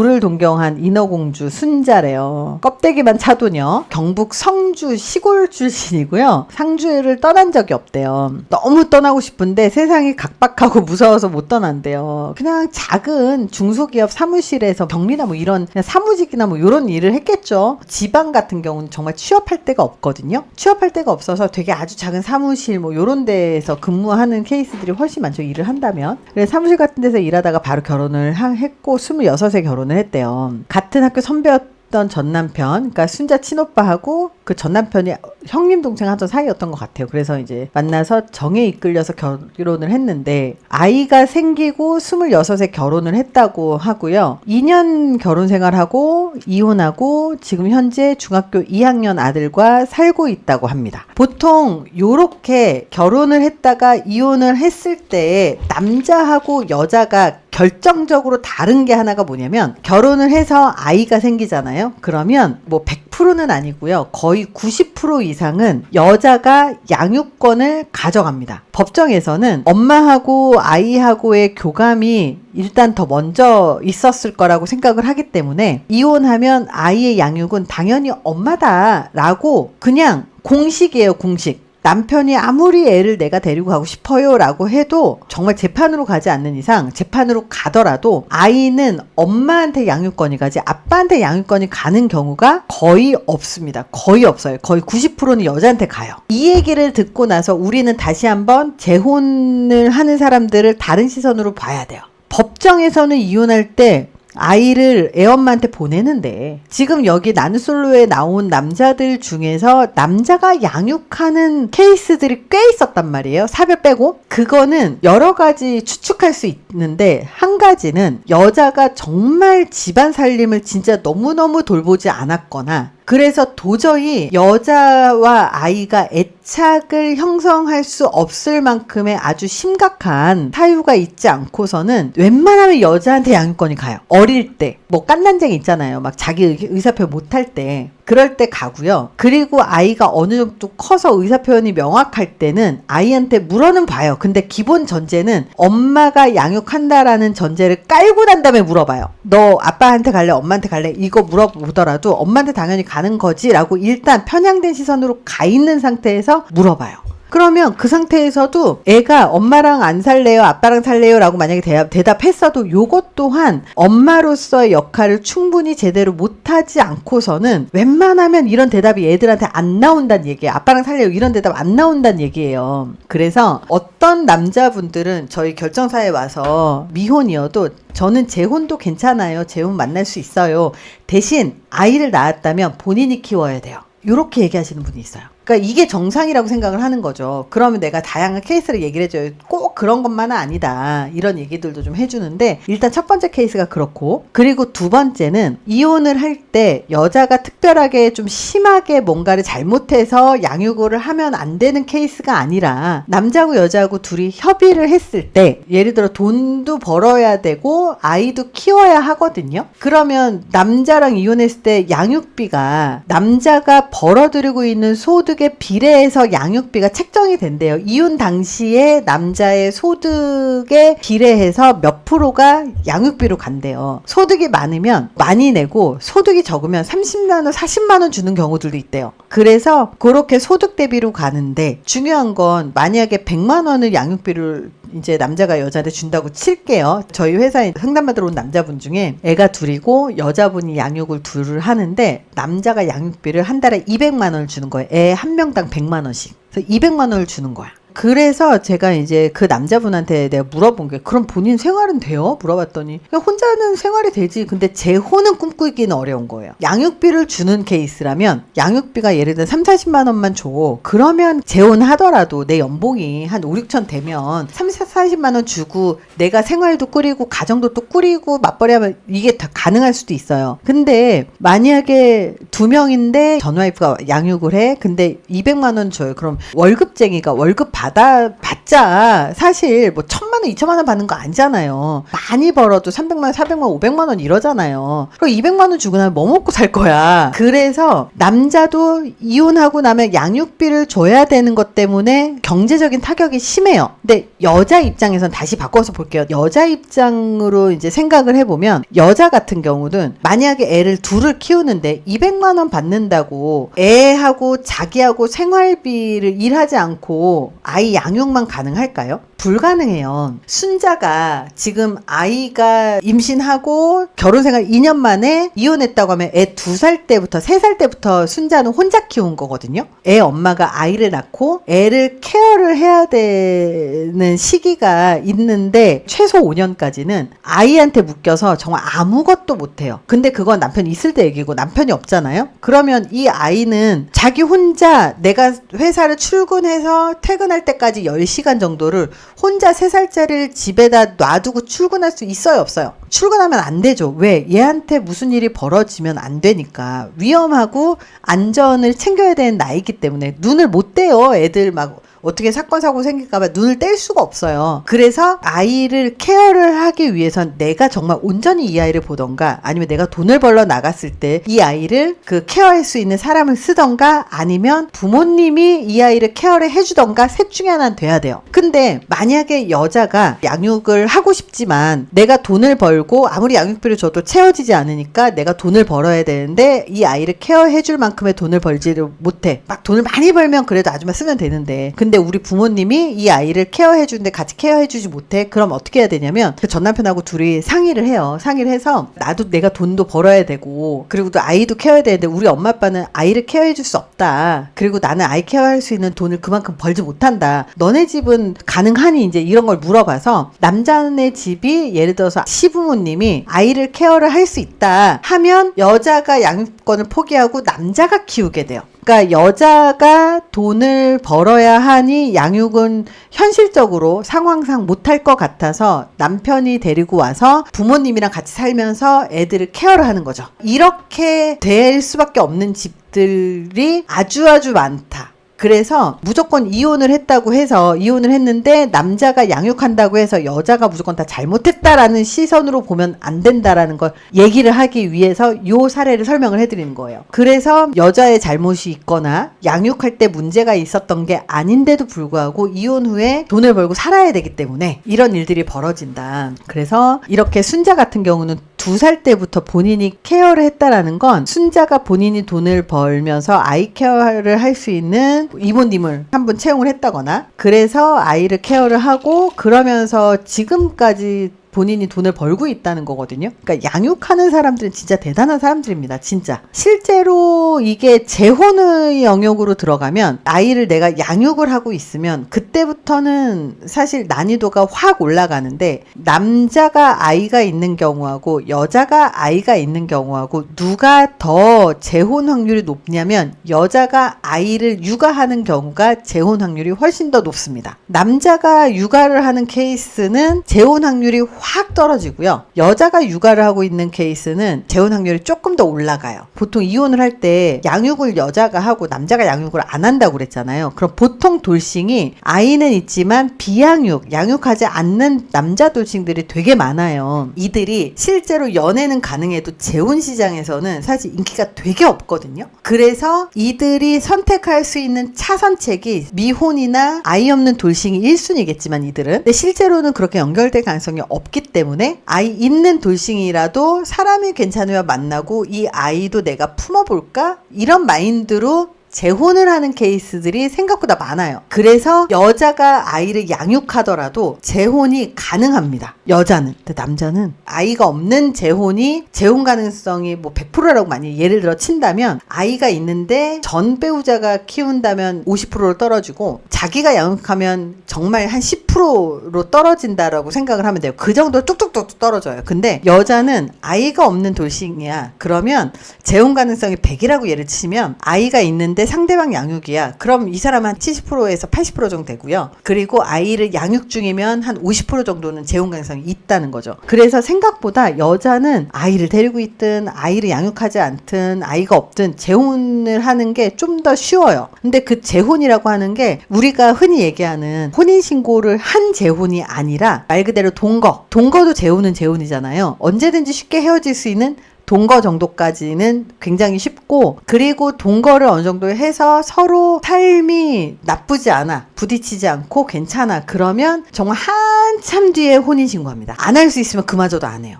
부를 동경한 인어공주 순자래요. 껍데기만 차도녀. 경북 성주 시골 출신이고요. 상주를 떠난 적이 없대요. 너무 떠나고 싶은데 세상이 각박하고 무서워서 못 떠난대요. 그냥 작은 중소기업 사무실에서 격리나 뭐 이런 그냥 사무직이나 뭐 이런 일을 했겠죠. 지방 같은 경우는 정말 취업할 데가 없거든요. 취업할 데가 없어서 되게 아주 작은 사무실 뭐 이런 데에서 근무하는 케이스들이 훨씬 많죠. 일을 한다면. 그래서 사무실 같은 데서 일하다가 바로 결혼을 했고 26에 결혼을 했대요. 같은 학교 선배였던 전 남편, 그러니까 순자 친오빠하고 그 전 남편이 형님 동생 하던 사이였던 것 같아요. 그래서 이제 만나서 정에 이끌려서 결혼을 했는데 아이가 생기고 26에 결혼을 했다고 하고요. 2년 결혼 생활하고 이혼하고 지금 현재 중학교 2학년 아들과 살고 있다고 합니다. 보통 요렇게 결혼을 했다가 이혼을 했을 때 남자하고 여자가 결정적으로 다른 게 하나가 뭐냐면 결혼을 해서 아이가 생기잖아요. 그러면 뭐 100%는 아니고요. 거의 90% 이상은 여자가 양육권을 가져갑니다. 법정에서는 엄마하고 아이하고의 교감이 일단 더 먼저 있었을 거라고 생각을 하기 때문에 이혼하면 아이의 양육은 당연히 엄마다라고 그냥 공식이에요. 공식. 남편이 아무리 애를 내가 데리고 가고 싶어요 라고 해도 정말 재판으로 가지 않는 이상 재판으로 가더라도 아이는 엄마한테 양육권이 가지 아빠한테 양육권이 가는 경우가 거의 없습니다. 거의 없어요. 거의 90%는 여자한테 가요. 이 얘기를 듣고 나서 우리는 다시 한번 재혼을 하는 사람들을 다른 시선으로 봐야 돼요. 법정에서는 이혼할 때 아이를 애엄마한테 보내는데 지금 여기 나는 솔로에 나온 남자들 중에서 남자가 양육하는 케이스들이 꽤 있었단 말이에요. 사별 빼고. 그거는 여러 가지 추측할 수 있는데 한 가지는 여자가 정말 집안 살림을 진짜 너무너무 돌보지 않았거나 그래서 도저히 여자와 아이가 애착을 형성할 수 없을 만큼의 아주 심각한 사유가 있지 않고서는 웬만하면 여자한테 양육권이 가요. 어릴 때. 뭐 깐난쟁이 있잖아요. 막 자기 의사표현 못할 때. 그럴 때 가고요. 그리고 아이가 어느 정도 커서 의사표현이 명확할 때는 아이한테 물어는 봐요. 근데 기본 전제는 엄마가 양육한다라는 전제를 깔고 난 다음에 물어봐요. 너 아빠한테 갈래? 엄마한테 갈래? 이거 물어보더라도 엄마한테 당연히 가는 거지 라고 일단 편향된 시선으로 가 있는 상태에서 물어봐요. 그러면 그 상태에서도 애가 엄마랑 안 살래요? 아빠랑 살래요? 라고 만약에 대답했어도 요것 또한 엄마로서의 역할을 충분히 제대로 못하지 않고서는 웬만하면 이런 대답이 애들한테 안 나온다는 얘기예요. 아빠랑 살래요? 이런 대답 안 나온다는 얘기예요. 그래서 어떤 남자분들은 저희 결정사에 와서 미혼이어도 저는 재혼도 괜찮아요. 재혼 만날 수 있어요. 대신 아이를 낳았다면 본인이 키워야 돼요. 이렇게 얘기하시는 분이 있어요. 그러니까 이게 정상이라고 생각을 하는 거죠. 그러면 내가 다양한 케이스를 얘기를 해줘요. 꼭 그런 것만은 아니다. 이런 얘기들도 좀 해주는데 일단 첫 번째 케이스가 그렇고 그리고 두 번째는 이혼을 할 때 여자가 특별하게 좀 심하게 뭔가를 잘못해서 양육을 하면 안 되는 케이스가 아니라 남자하고 여자하고 둘이 협의를 했을 때 예를 들어 돈도 벌어야 되고 아이도 키워야 하거든요. 그러면 남자랑 이혼했을 때 양육비가 남자가 벌어들이고 있는 소득에 비례해서 양육비가 책정이 된대요. 이혼 당시에 남자의 소득에 비례해서 몇 프로가 양육비로 간대요. 소득이 많으면 많이 내고 소득이 적으면 30만 원, 40만 원 주는 경우들도 있대요. 그래서 그렇게 소득 대비로 가는데 중요한 건 만약에 100만 원을 양육비를 이제 남자가 여자한테 준다고 칠게요. 저희 회사에 상담받으러 온 남자분 중에 애가 둘이고 여자분이 양육을 둘을 하는데 남자가 양육비를 한 달에 200만 원을 주는 거예요. 애 한 명당 100만 원씩. 그래서 200만 원을 주는 거야. 그래서 제가 이제 그 남자분한테 내가 물어본 게 그럼 본인 생활은 돼요? 물어봤더니 혼자는 생활이 되지. 근데 재혼은 꿈꾸기는 어려운 거예요. 양육비를 주는 케이스라면 양육비가 예를 들어 3, 40만 원만 줘. 그러면 재혼하더라도 내 연봉이 한 5, 6천 되면 3, 40만 원 주고 내가 생활도 꾸리고 가정도 또 꾸리고 맞벌이 하면 이게 다 가능할 수도 있어요. 근데 만약에 2명인데 전 와이프가 양육을 해. 근데 200만 원 줘요. 그럼 월급쟁이가 월급 받아봤자 사실 뭐 1,000만 원, 2천만 원 받는 거 아니잖아요. 많이 벌어도 300만 원, 400만 원, 500만 원 이러잖아요. 그럼 200만 원 주고 나면 뭐 먹고 살 거야. 그래서 남자도 이혼하고 나면 양육비를 줘야 되는 것 때문에 경제적인 타격이 심해요. 근데 여자 입장에선 다시 바꿔서 볼게요. 여자 입장으로 이제 생각을 해보면 여자 같은 경우는 만약에 애를 둘을 키우는데 200만 원 받는다고 애하고 자기하고 생활비를 일하지 않고 아이 양육만 가능할까요? 불가능해요. 순자가 지금 아이가 임신하고 결혼생활 2년 만에 이혼했다고 하면 애 2살 때부터 3살 때부터 순자는 혼자 키운 거거든요. 애 엄마가 아이를 낳고 애를 케어를 해야 되는 시기가 있는데 최소 5년까지는 아이한테 묶여서 정말 아무것도 못해요. 근데 그건 남편이 있을 때 얘기고 남편이 없잖아요. 그러면 이 아이는 자기 혼자 내가 회사를 출근해서 퇴근할 때까지 10시간 정도를 혼자 3살짜리를 집에다 놔두고 출근할 수 있어요, 없어요? 출근하면 안 되죠. 왜? 얘한테 무슨 일이 벌어지면 안 되니까. 위험하고 안전을 챙겨야 되는 나이기 때문에 눈을 못 떼요. 애들 막 어떻게 사건 사고 생길까봐 눈을 뗄 수가 없어요. 그래서 아이를 케어를 하기 위해선 내가 정말 온전히 이 아이를 보던가 아니면 내가 돈을 벌러 나갔을 때 이 아이를 그 케어할 수 있는 사람을 쓰던가 아니면 부모님이 이 아이를 케어를 해주던가 셋 중에 하나는 돼야 돼요. 근데 만약에 여자가 양육을 하고 싶지만 내가 돈을 벌고 아무리 양육비를 줘도 채워지지 않으니까 내가 돈을 벌어야 되는데 이 아이를 케어해줄 만큼의 돈을 벌지를 못해. 막 돈을 많이 벌면 그래도 아줌마 쓰면 되는데 근데 우리 부모님이 이 아이를 케어해주는데 같이 케어해주지 못해. 그럼 어떻게 해야 되냐면 그 전 남편하고 둘이 상의를 해요. 상의를 해서 나도 내가 돈도 벌어야 되고 그리고 또 아이도 케어해야 되는데 우리 엄마 아빠는 아이를 케어해줄 수 없다. 그리고 나는 아이 케어할 수 있는 돈을 그만큼 벌지 못한다. 너네 집은 가능하니? 이제 이런 걸 물어봐서 남자네 집이 예를 들어서 시부모님이 아이를 케어를 할 수 있다 하면 여자가 양육권을 포기하고 남자가 키우게 돼요. 그러니까 여자가 돈을 벌어야 하니 양육은 현실적으로 상황상 못할 것 같아서 남편이 데리고 와서 부모님이랑 같이 살면서 애들을 케어를 하는 거죠. 이렇게 될 수밖에 없는 집들이 아주 많다. 그래서 무조건 이혼을 했다고 해서 이혼을 했는데 남자가 양육한다고 해서 여자가 무조건 다 잘못했다라는 시선으로 보면 안 된다라는 걸 얘기를 하기 위해서 요 사례를 설명을 해드리는 거예요. 그래서 여자의 잘못이 있거나 양육할 때 문제가 있었던 게 아닌데도 불구하고 이혼 후에 돈을 벌고 살아야 되기 때문에 이런 일들이 벌어진다. 그래서 이렇게 순자 같은 경우는 2살 때부터 본인이 케어를 했다라는 건 순자가 본인이 돈을 벌면서 아이 케어를 할 수 있는 이모님을 한 분 채용을 했다거나 그래서 아이를 케어를 하고 그러면서 지금까지 본인이 돈을 벌고 있다는 거거든요. 그러니까 양육하는 사람들은 진짜 대단한 사람들입니다. 진짜. 실제로 이게 재혼의 영역으로 들어가면 아이를 내가 양육을 하고 있으면 그때부터는 사실 난이도가 확 올라가는데 남자가 아이가 있는 경우하고 여자가 아이가 있는 경우하고 누가 더 재혼 확률이 높냐면 여자가 아이를 육아하는 경우가 재혼 확률이 훨씬 더 높습니다. 남자가 육아를 하는 케이스는 재혼 확률이 확 떨어지고요. 여자가 육아를 하고 있는 케이스는 재혼 확률이 조금 더 올라가요. 보통 이혼을 할 때 양육을 여자가 하고 남자가 양육을 안 한다고 그랬잖아요. 그럼 보통 돌싱이 아이는 있지만 비양육, 양육하지 않는 남자 돌싱들이 되게 많아요. 이들이 실제로 연애는 가능해도 재혼 시장에서는 사실 인기가 되게 없거든요. 그래서 이들이 선택할 수 있는 차선책이 미혼이나 아이 없는 돌싱이 1순위겠지만 이들은 근데 실제로는 그렇게 연결될 가능성이 없기 때문에 아이 있는 돌싱이라도 사람이 괜찮으면 만나고 이 아이도 내가 품어볼까? 이런 마인드로 재혼을 하는 케이스들이 생각보다 많아요. 그래서 여자가 아이를 양육하더라도 재혼이 가능합니다. 여자는. 근데 남자는 아이가 없는 재혼이 재혼 가능성이 뭐 100%라고 많이 예를 들어 친다면 아이가 있는데 전 배우자가 키운다면 50%로 떨어지고 자기가 양육하면 정말 한 10%로 떨어진다라고 생각을 하면 돼요. 그 정도 뚝뚝뚝 떨어져요. 근데 여자는 아이가 없는 돌싱이야. 그러면 재혼 가능성이 100이라고 예를 치면 아이가 있는데 있는데 상대방 양육이야. 그럼 이 사람은 한 70%에서 80% 정도 되고요. 그리고 아이를 양육 중이면 한 50% 정도는 재혼 가능성이 있다는 거죠. 그래서 생각보다 여자는 아이를 데리고 있든 아이를 양육하지 않든 아이가 없든 재혼을 하는 게 좀 더 쉬워요. 근데 그 재혼이라고 하는 게 우리가 흔히 얘기하는 혼인신고를 한 재혼이 아니라 말 그대로 동거도 재혼은 재혼이잖아요. 언제든지 쉽게 헤어질 수 있는 동거 정도까지는 굉장히 쉽고, 그리고 동거를 어느 정도 해서 서로 삶이 나쁘지 않아, 부딪히지 않고 괜찮아, 그러면 정말 한참 뒤에 혼인신고합니다. 안 할 수 있으면 그마저도 안 해요.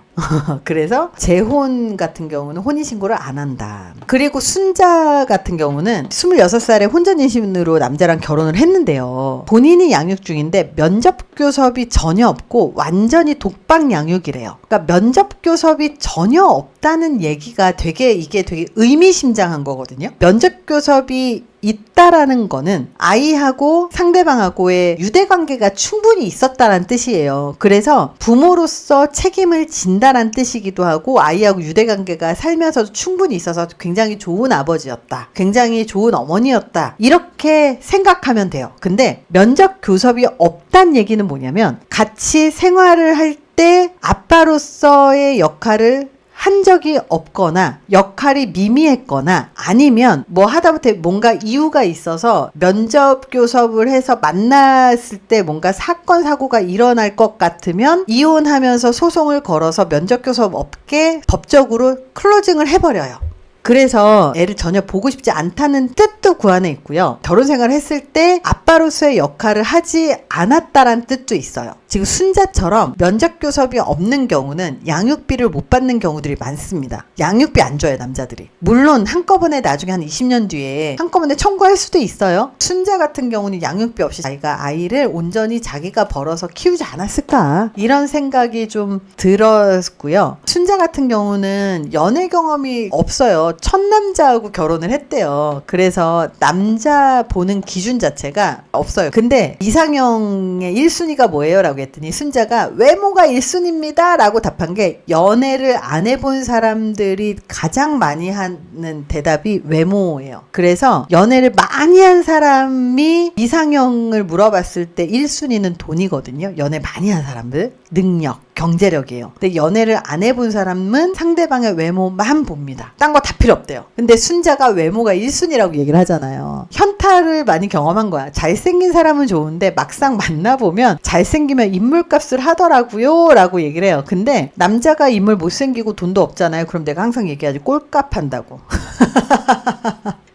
그래서 재혼 같은 경우는 혼인신고를 안 한다. 그리고 순자 같은 경우는 26살에 혼전인신으로 남자랑 결혼을 했는데요. 본인이 양육 중인데 면접교섭이 전혀 없고 완전히 독방 양육이래요. 그러니까 면접교섭이 전혀 없다는 얘기가 이게 되게 의미심장한 거거든요. 면접교섭이 있다라는 거는 아이하고 상대방하고의 유대관계가 충분히 있었다라는 뜻이에요. 그래서 부모로서 책임을 진다라는 뜻이기도 하고, 아이하고 유대관계가 살면서도 충분히 있어서 굉장히 좋은 아버지였다, 굉장히 좋은 어머니였다, 이렇게 생각하면 돼요. 근데 면접 교섭이 없다는 얘기는 뭐냐면, 같이 생활을 할 때 아빠로서의 역할을 한 적이 없거나 역할이 미미했거나, 아니면 뭐 하다못해 뭔가 이유가 있어서 면접 교섭을 해서 만났을 때 뭔가 사건 사고가 일어날 것 같으면 이혼하면서 소송을 걸어서 면접 교섭 없게 법적으로 클로징을 해버려요. 그래서 애를 전혀 보고 싶지 않다는 뜻도 그 안에 있고요. 결혼 생활을 했을 때 아빠로서의 역할을 하지 않았다라는 뜻도 있어요. 지금 순자처럼 면접 교섭이 없는 경우는 양육비를 못 받는 경우들이 많습니다. 양육비 안 줘요, 남자들이. 물론 한꺼번에 나중에 한 20년 뒤에 한꺼번에 청구할 수도 있어요. 순자 같은 경우는 양육비 없이 자기가 아이를 온전히 자기가 벌어서 키우지 않았을까, 이런 생각이 좀 들었고요. 순자 같은 경우는 연애 경험이 없어요. 첫 남자하고 결혼을 했대요. 그래서 남자 보는 기준 자체가 없어요. 근데 이상형의 1순위가 뭐예요? 라고 했더니 순자가 외모가 1순위입니다 라고 답한 게, 연애를 안 해본 사람들이 가장 많이 하는 대답이 외모예요. 그래서 연애를 많이 한 사람이 이상형을 물어봤을 때 1순위는 돈이거든요. 연애 많이 한 사람들, 능력, 경제력이에요. 근데 연애를 안 해본 사람은 상대방의 외모만 봅니다. 딴 거 다 필요 없대요. 근데 순자가 외모가 1순위라고 얘기를 하잖아요. 현타를 많이 경험한 거야. 잘생긴 사람은 좋은데 막상 만나보면 잘생기면 인물값을 하더라고요 라고 얘기를 해요. 근데 남자가 인물 못생기고 돈도 없잖아요. 그럼 내가 항상 얘기하지, 꼴값 한다고.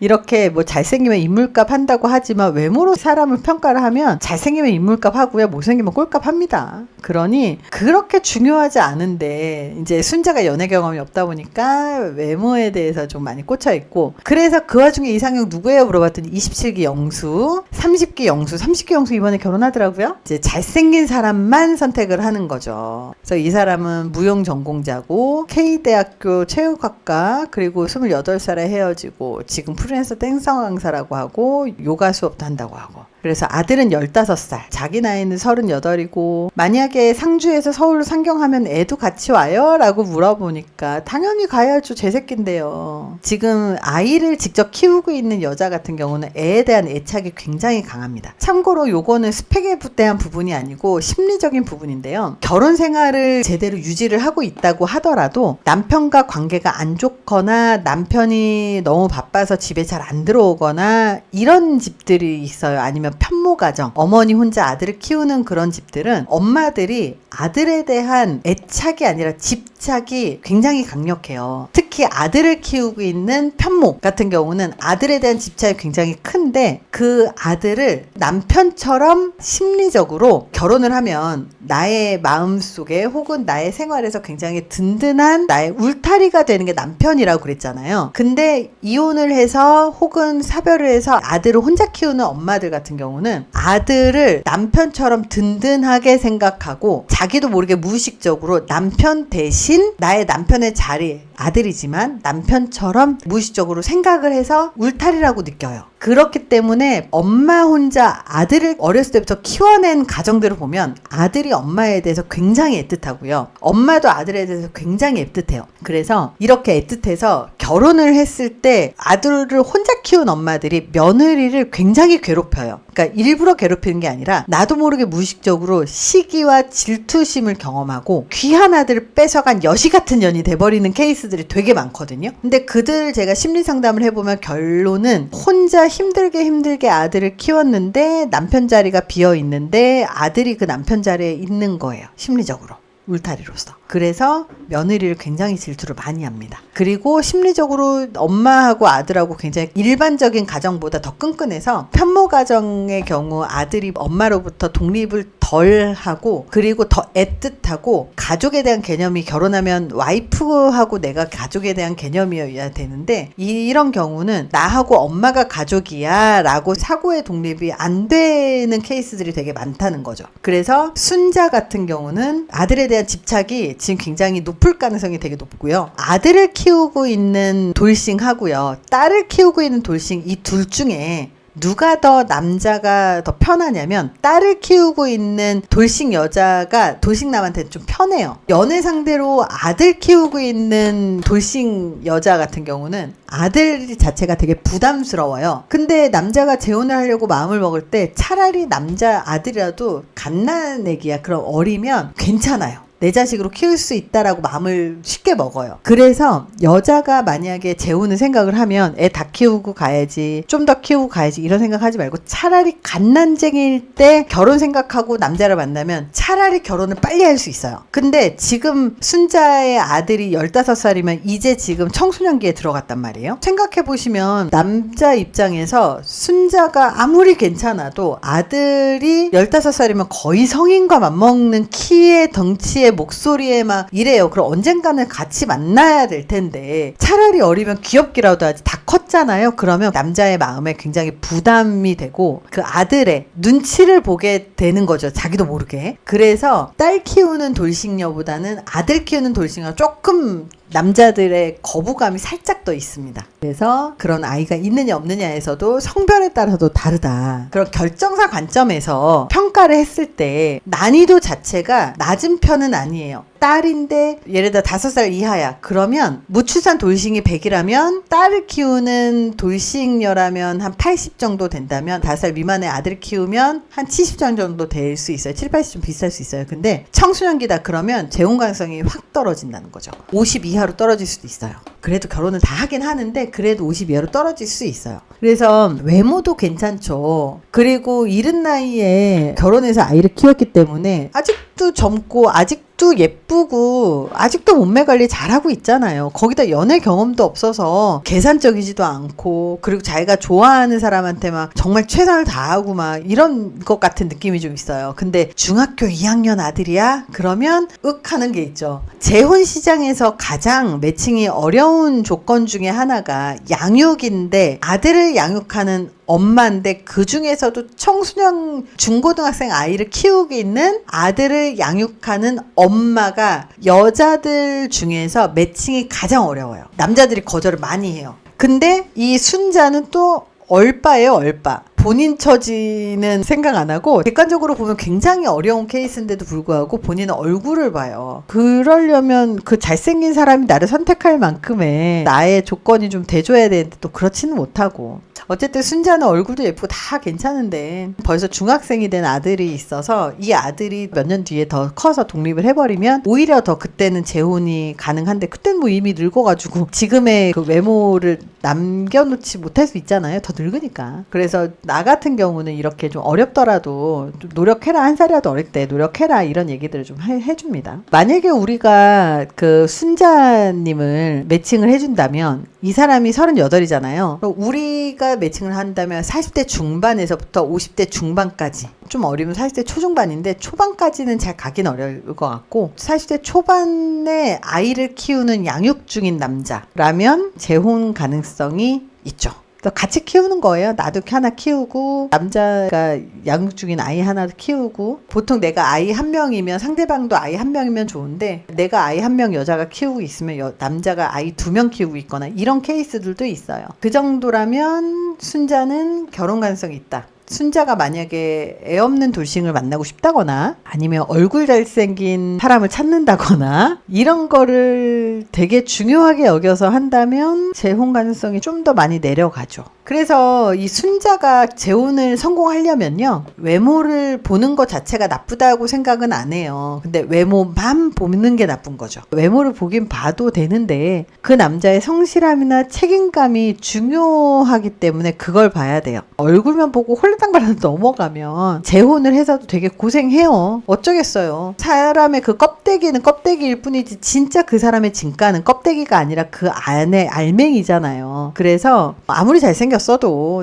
이렇게 뭐 잘생기면 인물값 한다고 하지만 외모로 사람을 평가를 하면 잘생기면 인물값 하고요, 못생기면 꼴값 합니다. 그러니 그렇게 중요하지 않은데, 이제 순자가 연애 경험이 없다 보니까 외모에 대해서 좀 많이 꽂혀 있고, 그래서 그 와중에 이상형 누구예요 물어봤더니 27기 영수, 30기 영수, 30기 영수 이번에 결혼하더라고요. 이제 잘생긴 사람만 선택을 하는 거죠. 그래서 이 사람은 무용 전공자고 K대학교 체육학과, 그리고 28살에 헤어지고 지금 프리랜서 댄서 강사라고 하고 요가 수업도 한다고 하고, 그래서 아들은 15살, 자기 나이는 38이고, 만약에 상주에서 서울로 상경하면 애도 같이 와요? 라고 물어보니까 당연히 가야죠, 제 새끼인데요. 지금 아이를 직접 키우고 있는 여자 같은 경우는 애에 대한 애착이 굉장히 강합니다. 참고로 요거는 스펙에 대한 부분이 아니고 심리적인 부분인데요. 결혼 생활을 제대로 유지를 하고 있다고 하더라도 남편과 관계가 안 좋거나 남편이 너무 바빠서 집에 잘 안 들어오거나 이런 집들이 있어요. 아니면 편모 가정, 어머니 혼자 아들을 키우는 그런 집들은 엄마들이 아들에 대한 애착이 아니라 집착이 굉장히 강력해요. 특히 아들을 키우고 있는 편모 같은 경우는 아들에 대한 집착이 굉장히 큰데, 그 아들을 남편처럼 심리적으로 결혼을 하면 나의 마음속에 혹은 나의 생활에서 굉장히 든든한 나의 울타리가 되는 게 남편이라고 그랬잖아요. 근데 이혼을 해서 혹은 사별을 해서 아들을 혼자 키우는 엄마들 같은 경우는 아들을 남편처럼 든든하게 생각하고 자기도 모르게 무의식적으로 남편 대신 나의 남편의 자리, 아들이지만 남편처럼 무의식적으로 생각을 해서 울타리라고 느껴요. 그렇기 때문에 엄마 혼자 아들을 어렸을 때부터 키워낸 가정들을 보면 아들이 엄마에 대해서 굉장히 애틋하고요. 엄마도 아들에 대해서 굉장히 애틋해요. 그래서 이렇게 애틋해서 결혼을 했을 때 아들을 혼자 키운 엄마들이 며느리를 굉장히 괴롭혀요. 그러니까 일부러 괴롭히는 게 아니라 나도 모르게 무의식적으로 시기와 질투심을 경험하고 귀한 아들을 뺏어간 여시 같은 년이 돼버리는 케이스들이 되게 많거든요. 근데 그들 제가 심리 상담을 해보면 결론은 혼자 힘들게 아들을 키웠는데 남편 자리가 비어 있는데 아들이 그 남편 자리에 있는 거예요. 심리적으로. 울타리로서. 그래서 며느리를 굉장히 질투를 많이 합니다. 그리고 심리적으로 엄마하고 아들하고 굉장히 일반적인 가정보다 더 끈끈해서 편모 가정의 경우 아들이 엄마로부터 독립을 덜 하고 그리고 더 애틋하고 가족에 대한 개념이 결혼하면 와이프하고 내가 가족에 대한 개념이어야 되는데 이런 경우는 나하고 엄마가 가족이야 라고 사고의 독립이 안 되는 케이스들이 되게 많다는 거죠. 그래서 순자 같은 경우는 아들에 대한 집착이 지금 굉장히 높을 가능성이 되게 높고요. 아들을 키우고 있는 돌싱하고요. 딸을 키우고 있는 돌싱 이 둘 중에 누가 더 남자가 더 편하냐면 딸을 키우고 있는 돌싱 여자가 돌싱남한테 좀 편해요. 연애 상대로 아들 키우고 있는 돌싱 여자 같은 경우는 아들 자체가 되게 부담스러워요. 근데 남자가 재혼을 하려고 마음을 먹을 때 차라리 남자 아들이라도 갓난애기야. 그럼 어리면 괜찮아요. 내 자식으로 키울 수 있다라고 마음을 쉽게 먹어요. 그래서 여자가 만약에 재혼을 생각을 하면 애 다 키우고 가야지, 좀 더 키우고 가야지 이런 생각하지 말고 차라리 갓난쟁이일 때 결혼 생각하고 남자를 만나면 차라리 결혼을 빨리 할 수 있어요. 근데 지금 순자의 아들이 15살이면 이제 지금 청소년기에 들어갔단 말이에요. 생각해보시면 남자 입장에서 순자가 아무리 괜찮아도 아들이 15살이면 거의 성인과 맞먹는 키에 덩치에 목소리에 막 이래요. 그럼 언젠가는 같이 만나야 될 텐데 차라리 어리면 귀엽기라도 하지. 다 컸잖아요. 그러면 남자의 마음에 굉장히 부담이 되고 그 아들의 눈치를 보게 되는 거죠. 자기도 모르게. 그래서 딸 키우는 돌싱녀보다는 아들 키우는 돌싱녀가 조금 남자들의 거부감이 살짝 더 있습니다. 그래서 그런 아이가 있느냐 없느냐에서도 성별에 따라서도 다르다. 그런 결정사 관점에서 평가를 했을 때 난이도 자체가 낮은 편은 아니에요. 딸인데 예를 들어 5살 이하야. 그러면 무출산 돌싱이 100이라면 딸을 키우는 돌싱녀라면 한 80 정도 된다면 5살 미만의 아들을 키우면 한 70점 정도 될 수 있어요. 7, 80좀 비쌀 수 있어요. 근데 청소년기다 그러면 재혼 가능성이 확 떨어진다는 거죠. 50 이하로 떨어질 수도 있어요. 그래도 결혼을 다 하긴 하는데 그래도 50 이하로 떨어질 수 있어요. 그래서 외모도 괜찮죠. 그리고 이른 나이에 결혼해서 아이를 키웠기 때문에 아직도 젊고 아직도 예쁘고 아직도 몸매 관리 잘하고 있잖아요. 거기다 연애 경험도 없어서 계산적이지도 않고 그리고 자기가 좋아하는 사람한테 막 정말 최선을 다하고 막 이런 것 같은 느낌이 좀 있어요. 근데 중학교 2학년 아들이야? 그러면 윽 하는 게 있죠. 재혼 시장에서 가장 매칭이 어려운 조건 중에 하나가 양육인데 아들을 양육하는 엄마인데 그 중에서도 청소년 중고등학생 아이를 키우고 있는 아들을 양육하는 엄마가 여자들 중에서 매칭이 가장 어려워요. 남자들이 거절을 많이 해요. 근데 이 순자는 또 얼빠예요, 얼빠. 본인 처지는 생각 안 하고 객관적으로 보면 굉장히 어려운 케이스인데도 불구하고 본인은 얼굴을 봐요. 그러려면 그 잘생긴 사람이 나를 선택할 만큼의 나의 조건이 좀 돼줘야 되는데 또 그렇지는 못하고 어쨌든 순자는 얼굴도 예쁘고 다 괜찮은데 벌써 중학생이 된 아들이 있어서 이 아들이 몇 년 뒤에 더 커서 독립을 해버리면 오히려 더 그때는 재혼이 가능한데 그때는 뭐 이미 늙어가지고 지금의 그 외모를 남겨놓지 못할 수 있잖아요. 더 늙으니까. 그래서 나 같은 경우는 이렇게 좀 어렵더라도 좀 노력해라. 한 살이라도 어릴 때 노력해라. 이런 얘기들을 좀 해줍니다. 만약에 우리가 그 순자님을 매칭을 해준다면 이 사람이 38이잖아요. 우리가 매칭을 한다면 40대 중반에서부터 50대 중반까지 좀 어리면 40대 초중반인데 초반까지는 잘 가긴 어려울 것 같고 40대 초반에 아이를 키우는 양육 중인 남자라면 재혼 가능성이 있죠. 같이 키우는 거예요. 나도 하나 키우고 남자가 양육 중인 아이 하나 키우고 보통 내가 아이 한 명이면 상대방도 아이 한 명이면 좋은데 내가 아이 한 명 여자가 키우고 있으면 남자가 아이 2명 키우고 있거나 이런 케이스들도 있어요. 그 정도라면 순자는 결혼 가능성이 있다. 순자가 만약에 애 없는 돌싱을 만나고 싶다거나 아니면 얼굴 잘생긴 사람을 찾는다거나 이런 거를 되게 중요하게 여겨서 한다면 재혼 가능성이 좀 더 많이 내려가죠. 그래서 이 순자가 재혼을 성공하려면요, 외모를 보는 것 자체가 나쁘다고 생각은 안 해요. 근데 외모만 보는 게 나쁜 거죠. 외모를 보긴 봐도 되는데 그 남자의 성실함이나 책임감이 중요하기 때문에 그걸 봐야 돼요. 얼굴만 보고 홀라당발라 넘어가면 재혼을 해서도 되게 고생해요. 어쩌겠어요. 사람의 그 껍데기는 껍데기일 뿐이지 진짜 그 사람의 진가는 껍데기가 아니라 그 안에 알맹이잖아요. 그래서 아무리 잘생겼어도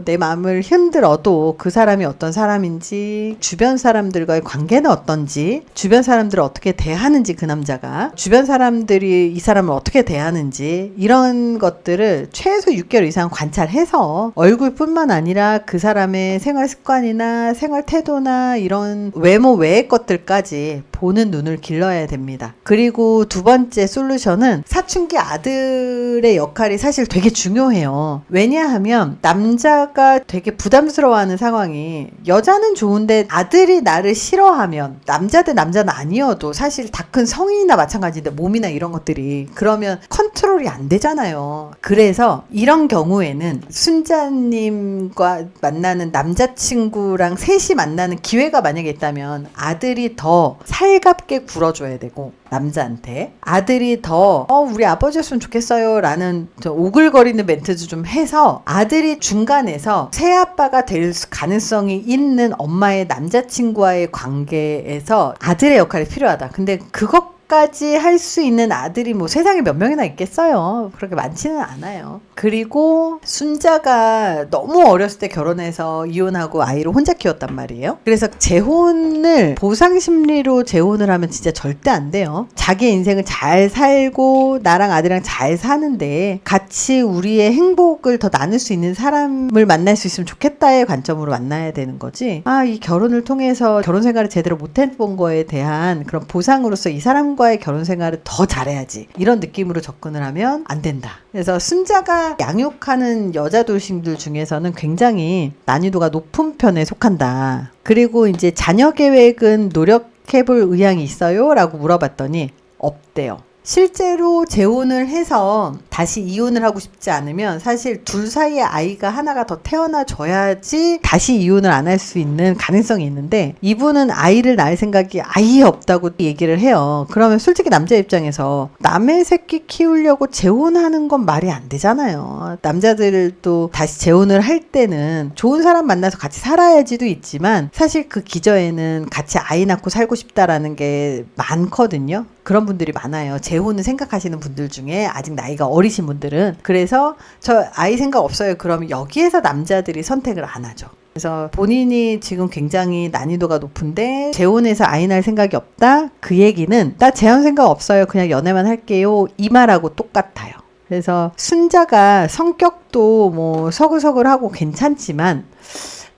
내 마음을 흔들어도 그 사람이 어떤 사람인지, 주변 사람들과의 관계는 어떤지, 주변 사람들을 어떻게 대하는지, 그 남자가 주변 사람들이 이 사람을 어떻게 대하는지, 이런 것들을 최소 6개월 이상 관찰해서 얼굴뿐만 아니라 그 사람의 생활 습관이나 생활 태도나 이런 외모 외의 것들까지 보는 눈을 길러야 됩니다. 그리고 두 번째 솔루션은 사춘기 아들의 역할이 사실 되게 중요해요. 왜냐하면 남자가 되게 부담스러워하는 상황이, 여자는 좋은데 아들이 나를 싫어하면, 남자 대 남자는 아니어도 사실 다 큰 성인이나 마찬가지인데 몸이나 이런 것들이, 그러면 컨트롤이 안 되잖아요. 그래서 이런 경우에는 순자님과 만나는 남자친구랑 셋이 만나는 기회가 만약에 있다면 아들이 더 살갑게 굴어줘야 되고, 남자한테 아들이 더 우리 아버지였으면 좋겠어요 라는 오글거리는 멘트도 좀 해서 아들이 중간에서 새아빠가 될 가능성이 있는 엄마의 남자친구와의 관계에서 아들의 역할이 필요하다. 근데 그것까지 할 수 있는 아들이 뭐 세상에 몇 명이나 있겠어요. 그렇게 많지는 않아요. 그리고 순자가 너무 어렸을 때 결혼해서 이혼하고 아이를 혼자 키웠단 말이에요. 그래서 재혼을 보상심리로 재혼을 하면 진짜 절대 안 돼요. 자기 인생을 잘 살고 나랑 아들이랑 잘 사는데 같이 우리의 행복을 더 나눌 수 있는 사람을 만날 수 있으면 좋겠다의 관점으로 만나야 되는 거지. 이 결혼을 통해서 결혼 생활을 제대로 못 해본 거에 대한 그런 보상으로서 이 사람과의 결혼 생활을 더 잘해야지, 이런 느낌으로 접근을 하면 안 된다. 그래서 순자가 양육하는 여자 돌싱들 중에서는 굉장히 난이도가 높은 편에 속한다. 그리고 이제 자녀 계획은 노력해볼 의향이 있어요? 라고 물어봤더니 없대요. 실제로 재혼을 해서 다시 이혼을 하고 싶지 않으면 사실 둘 사이에 아이가 하나가 더 태어나줘야지 다시 이혼을 안 할 수 있는 가능성이 있는데, 이분은 아이를 낳을 생각이 아예 없다고 얘기를 해요. 그러면 솔직히 남자 입장에서 남의 새끼 키우려고 재혼하는 건 말이 안 되잖아요. 남자들도 다시 재혼을 할 때는 좋은 사람 만나서 같이 살아야지도 있지만 사실 그 기저에는 같이 아이 낳고 살고 싶다라는 게 많거든요. 그런 분들이 많아요. 재혼을 생각하시는 분들 중에 아직 나이가 어리신 분들은. 그래서 저 아이 생각 없어요. 그러면 여기에서 남자들이 선택을 안 하죠. 그래서 본인이 지금 굉장히 난이도가 높은데 재혼해서 아이 낳을 생각이 없다? 그 얘기는 나 재혼 생각 없어요. 그냥 연애만 할게요. 이 말하고 똑같아요. 그래서 순자가 성격도 뭐 서글서글하고 괜찮지만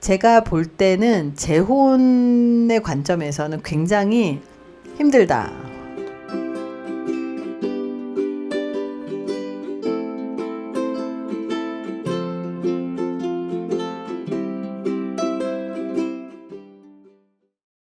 제가 볼 때는 재혼의 관점에서는 굉장히 힘들다.